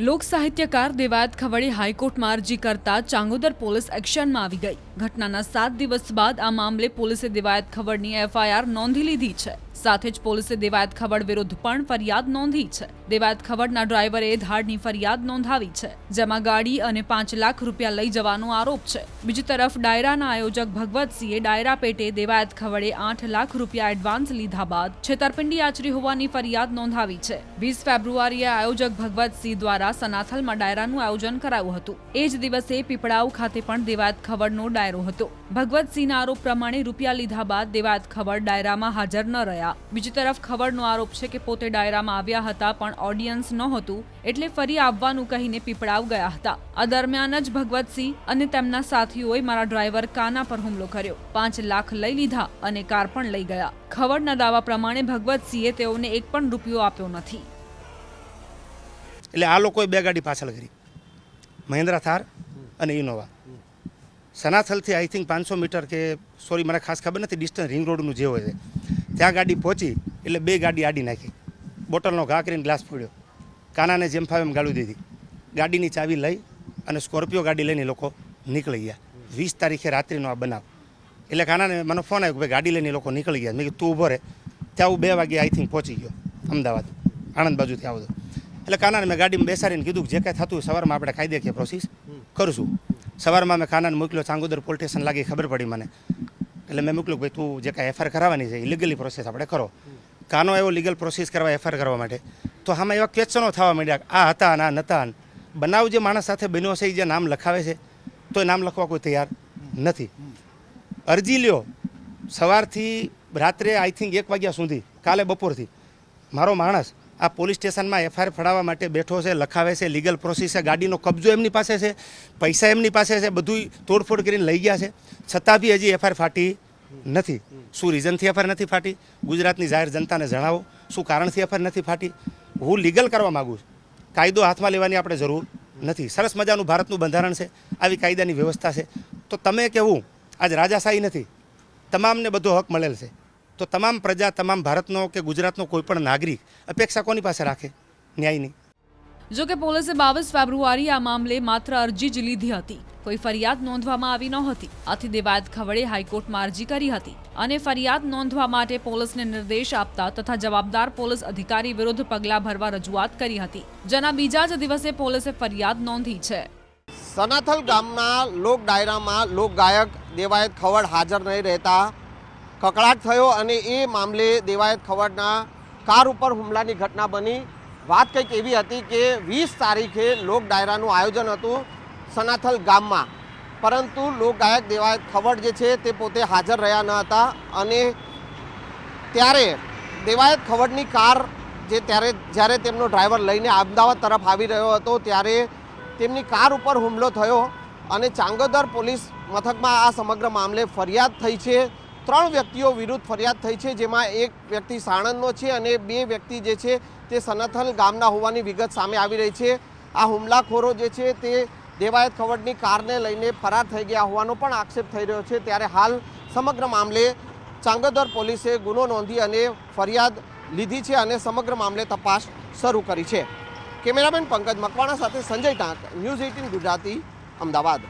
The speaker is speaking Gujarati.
લોક સાહિત્યકાર દેવાયત ખવડે હાઈકોર્ટમાં અરજી કરતા ચાંગોદર પોલીસ એક્શનમાં આવી ગઈ। ઘટનાના 7 દિવસ બાદ આ મામલે પોલીસે દેવાયત ખવડની એફઆઈઆર નોંધી લીધી છે। સાથે જ પોલીસે દેવાયત ખવડ વિરુદ્ધ પણ ફરિયાદ નોંધી છે। દેવાયત ખવડના ડ્રાઈવરે ધાડની ફરિયાદ નોંધાવી છે, જેમાં ગાડી અને 5 લાખ રૂપિયા લઈ જવાનો આરોપ છે। બીજી તરફ ડાયરાના આયોજક ભગવતસિંહે ડાયરા પેટે દેવાયત ખવડે 8 લાખ રૂપિયા એડવાન્સ લીધા બાદ છેતરપિંડી આચરી હોવાની ફરિયાદ નોંધાવી છે। 20 ફેબ્રુઆરીએ આયોજક ભગવતસિંહ દ્વારા સનાથલમાં ડાયરાનું આયોજન કરાયું હતું। એ જ દિવસે પીપળાવ ખાતે પણ દેવાયત ખવડનો ડાયરો હતો। ભગવતસિંહના આરોપ પ્રમાણે રૂપિયા લીધા બાદ દેવાયત ખવડ ડાયરામાં હાજર ન રહ્યા। બીજી તરફ ખવડનો આરોપ છે કે પોતે ડાયરામાં આવ્યા હતા પણ ઓડિયન્સ નહોતું, એટલે ફરી આવવાનું કહીને પીપળાવ ગયા હતા। આ દરમિયાન જ ભગવતસિંહ અને તેમના સાથીઓએ મારા ડ્રાઈવર કાના પર હુમલો કર્યો, 5 લાખ લઈ લીધા અને કાર પણ લઈ ગયા। ખવડના દાવા પ્રમાણે ભગવતસિંહે તેઓને એક પણ રૂપિયો આપ્યો નથી। એટલે આ લોકોએ 2 ગાડી પાછળ કરી, મહિન્દ્રા થાર અને ઇનોવા। સનાથલથી આઈ થિંક 500 મીટર કે સોરી મને ખાસ ખબર નથી ડિસ્ટન્સ રિંગ રોડનું જે હોય છે ત્યાં ગાડી પહોંચી એટલે 2 ગાડી આડી નાખી, બોટલનો ઘા કરીને ગ્લાસ ફોડ્યો, કાનાને જેમ ફાવે એમ ગાળું દીધી, ગાડીની ચાવી લઈ અને સ્કોર્પિયો ગાડી લઈને લોકો નીકળી ગયા। 20 તારીખે રાત્રિનો આ બનાવ। એટલે કાનાને મને ફોન આવ્યો કે ભાઈ ગાડી લઈને લોકો નીકળી ગયા। મેં કીધું તું ઊભો રહે। ત્યાં હું 2 વાગે આઈ થિંક પહોંચી ગયો અમદાવાદ, આણંદ બાજુથી આવો। એટલે કાનાને મેં ગાડીમાં બેસાડીને કીધું કે જે કાંઈ થતું સવારમાં આપણે કાયદેકીય પ્રોસેસ કરશું। સવારમાં મેં કાનાને મોકલ્યો, ચાંગોદર પોલીસ સ્ટેશન લાગી, ખબર પડી મને। એટલે મેં મોકલ્યું ભાઈ તું જે કાંઈ એફઆઈઆર કરાવવાની છે ઇલીગલી પ્રોસેસ આપણે કરો। કાનો એવો લીગલ પ્રોસેસ કરવા એફઆઈઆર કરવા માટે તો આમાં એવા ક્વેશ્ચનો થવા માંડ્યા, આ હતા અને આ નહોતા। બનાવ જે માણસ સાથે બન્યો છે એ જે નામ લખાવે છે તો એ નામ લખવા કોઈ તૈયાર નથી। અરજી લ્યો સવારથી રાત્રે આઈ થિંક 1 વાગ્યા સુધી, કાલે બપોરથી મારો માણસ આ પોલીસ સ્ટેશનમાં એફઆઈઆર ફડાવવા માટે બેઠો છે, લખાવે છે, લીગલ પ્રોસેસ છે, ગાડીનો કબજો એમની પાસે છે, પૈસા એમની પાસે છે, બધું તોડફોડ કરીને લઈ ગયા છે, છતાં બી હજી એફઆઈઆર ફાટી નથી। શું રીઝનથી એફઆઈઆર નથી ફાટી? ગુજરાતની જાહેર જનતાને જણાવો શું કારણથી એફઆઈઆર નથી ફાટી। હું લીગલ કરવા માગું છું, કાયદો હાથમાં લેવાની આપણે જરૂર નથી। સરસ મજાનું ભારતનું બંધારણ છે, આવી કાયદાની વ્યવસ્થા છે, તો તમે કહેવું આજ રાજાશાહી નથી, તમામને બધો હક મળેલ છે, તો તમામ પ્રજા, તમામ ભારતનો કે ગુજરાતનો કોઈ પણ નાગરિક અપેક્ષા કોની પાસે રાખે? ન્યાયની। જો કે પોલીસે 22 ફેબ્રુઆરી આ મામલે માત્ર અરજી જ લીધી હતી, કોઈ ફરિયાદ નોંધવામાં આવી નહોતી। આથી દેવાયત ખવડે હાઈકોર્ટમાં અરજી કરી હતી અને ફરિયાદ નોંધવા માટે પોલીસને નિર્દેશ આપતા તથા જવાબદાર પોલીસ અધિકારી વિરુદ્ધ પગલાં ભરવા રજૂઆત કરી હતી, જેના બીજા જ દિવસે પોલીસે ફરિયાદ નોંધી છે। સનાથલ ગામના લોક ડાયરામાં લોકગાયક દેવાયત ખવડ હાજર નહીં રહેતા કકળાટ થયો અને એ મામલે દેવાયત ખવડના કાર ઉપર હુમલાની ઘટના બની। વાત કંઈક એવી હતી કે 20 તારીખે લોક ડાયરાનું આયોજન હતું સનાથલ ગામમાં, પરંતુ લોકગાયક દેવાયત ખવડ જે છે તે પોતે હાજર રહ્યા ન હતા અને ત્યારે દેવાયત ખવડની કાર જે જ્યારે તેમનો ડ્રાઈવર લઈને અમદાવાદ તરફ આવી રહ્યો હતો ત્યારે તેમની કાર ઉપર હુમલો થયો અને ચાંગોદર પોલીસ મથકમાં આ સમગ્ર મામલે ફરિયાદ થઈ છે। 3 વ્યક્તિઓ વિરુદ્ધ ફરિયાદ થઈ છે, જેમાં એક વ્યક્તિ સાણંદનો છે અને 2 વ્યક્તિ જે છે તે સનાથલ ગામના હોવાની વિગત સામે આવી રહી છે। આ હુમલાખોરો જે છે તે દેવાયત ખવડની કારને લઈને ફરાર થઈ ગયા હોવાનો પણ આક્ષેપ થઈ રહ્યો છે। ત્યારે હાલ સમગ્ર મામલે ચાંગોદર પોલીસે ગુનો નોંધી અને ફરિયાદ લીધી છે અને સમગ્ર મામલે તપાસ શરૂ કરી છે। કેમેરામેન પંકજ મકવાણા સાથે સંજય ટાંક, ન્યૂઝ 18 ગુજરાતી, અમદાવાદ।